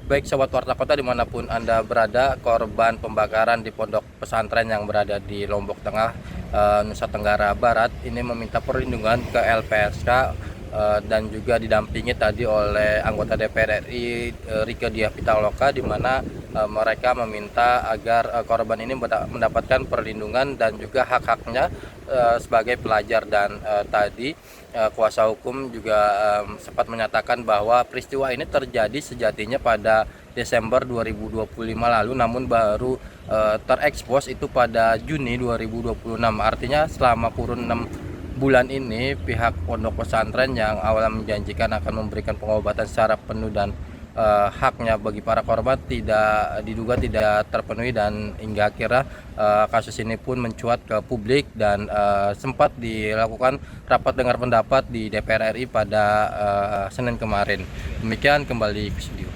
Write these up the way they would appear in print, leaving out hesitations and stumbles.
baik sobat Warta Kota dimanapun Anda berada, korban pembakaran di pondok pesantren yang berada di Lombok Tengah, Nusa Tenggara Barat ini meminta perlindungan ke LPSK dan juga didampingi tadi oleh anggota DPR RI Rieke Diah Pitaloka, di mana mereka meminta agar korban ini mendapatkan perlindungan dan juga hak-haknya sebagai pelajar. Dan tadi kuasa hukum juga sempat menyatakan bahwa peristiwa ini terjadi sejatinya pada Desember 2025 lalu, namun baru terekspos itu pada Juni 2026. Artinya selama kurun 6 bulan ini pihak pondok pesantren yang awalnya menjanjikan akan memberikan pengobatan secara penuh dan haknya bagi para korban diduga tidak terpenuhi, dan hingga akhirnya kasus ini pun mencuat ke publik dan sempat dilakukan rapat dengar pendapat di DPR RI pada Senin kemarin. Demikian, kembali ke studio.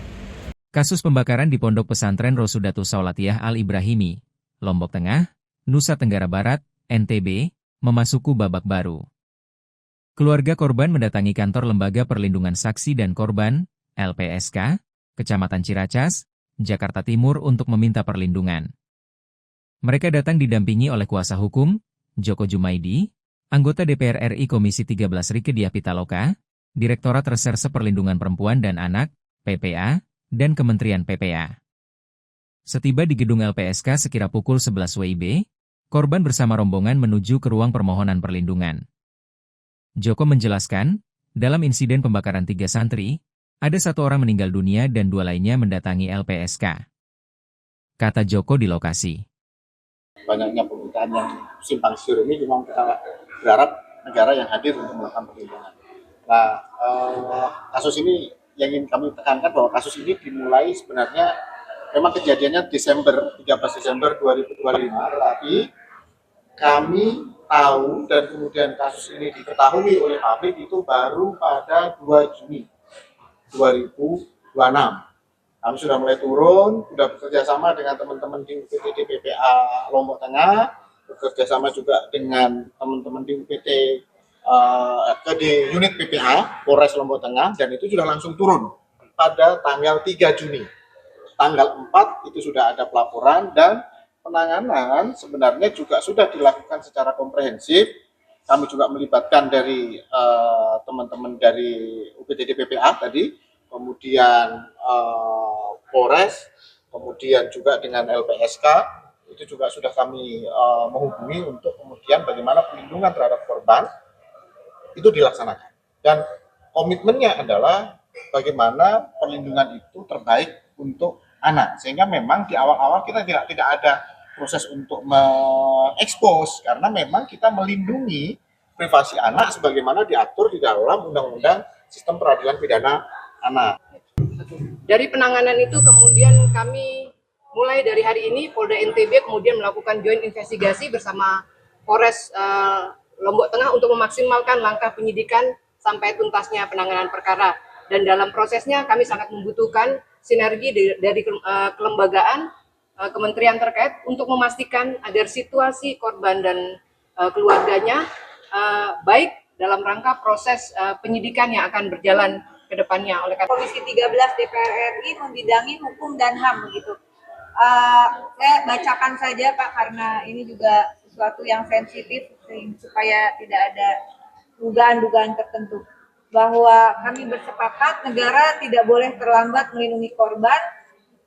Kasus pembakaran di Pondok Pesantren Rosudatus Saulatiyah Al-Ibrahimi, Lombok Tengah, Nusa Tenggara Barat, NTB, memasuki babak baru. Keluarga korban mendatangi kantor Lembaga Perlindungan Saksi dan Korban, LPSK, Kecamatan Ciracas, Jakarta Timur untuk meminta perlindungan. Mereka datang didampingi oleh kuasa hukum, Joko Jumaidi, anggota DPR RI Komisi 13 Rieke Diah Pitaloka, Direktorat Reserse Perlindungan Perempuan dan Anak, PPA, dan Kementerian PPA. Setiba di gedung LPSK sekira pukul 11 WIB, korban bersama rombongan menuju ke ruang permohonan perlindungan. Joko menjelaskan, dalam insiden pembakaran 3 santri, ada 1 orang meninggal dunia dan 2 lainnya mendatangi LPSK. Kata Joko di lokasi. Banyaknya permintaan yang simpang siur ini memang kita berharap negara yang hadir untuk melakukan perlindungan. Nah, kasus ini yang ingin kami tekankan bahwa kasus ini dimulai sebenarnya memang kejadiannya 13 Desember 2025, tetapi kami tahu dan kemudian kasus ini diketahui oleh publik itu baru pada 2 Juni 2026. Kami sudah mulai turun, sudah bekerja sama dengan teman-teman di UPT PPA Lombok Tengah, bekerja sama juga dengan teman-teman di UPT di unit PPA Polres Lombok Tengah, dan itu sudah langsung turun pada tanggal 3 Juni. Tanggal 4 itu sudah ada pelaporan dan penanganan sebenarnya juga sudah dilakukan secara komprehensif. Kami juga melibatkan dari teman-teman dari UPTD PPA tadi, kemudian Polres, kemudian juga dengan LPSK, itu juga sudah kami menghubungi untuk kemudian bagaimana perlindungan terhadap korban itu dilaksanakan. Dan komitmennya adalah bagaimana perlindungan itu terbaik untuk anak, sehingga memang di awal-awal kita tidak ada proses untuk mengekspos, karena memang kita melindungi privasi anak sebagaimana diatur di dalam Undang-Undang Sistem Peradilan Pidana Anak. Dari penanganan itu kemudian kami mulai dari hari ini Polda NTB kemudian melakukan joint investigasi bersama Polres Lombok Tengah untuk memaksimalkan langkah penyidikan sampai tuntasnya penanganan perkara. Dan dalam prosesnya kami sangat membutuhkan sinergi dari kelembagaan kementerian terkait untuk memastikan agar situasi korban dan keluarganya baik dalam rangka proses penyidikan yang akan berjalan ke depannya. Oleh karena Komisi 13 DPR RI membidangi hukum dan HAM begitu. Saya bacakan saja Pak, karena ini juga sesuatu yang sensitif supaya tidak ada dugaan-dugaan tertentu. Bahwa kami bersepakat negara tidak boleh terlambat melindungi korban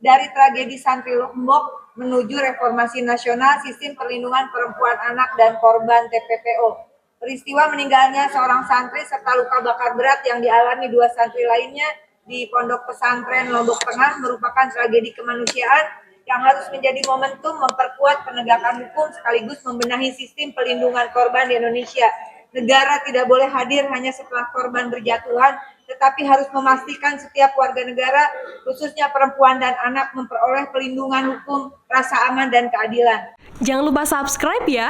dari tragedi santri Lombok menuju reformasi nasional sistem perlindungan perempuan, anak, dan korban TPPO. Peristiwa meninggalnya seorang santri serta luka bakar berat yang dialami 2 santri lainnya di Pondok Pesantren Lombok Tengah merupakan tragedi kemanusiaan yang harus menjadi momentum memperkuat penegakan hukum sekaligus membenahi sistem perlindungan korban di Indonesia. Negara tidak boleh hadir hanya setelah korban berjatuhan, tetapi harus memastikan setiap warga negara, khususnya perempuan dan anak, memperoleh perlindungan hukum, rasa aman, dan keadilan. Jangan lupa subscribe ya!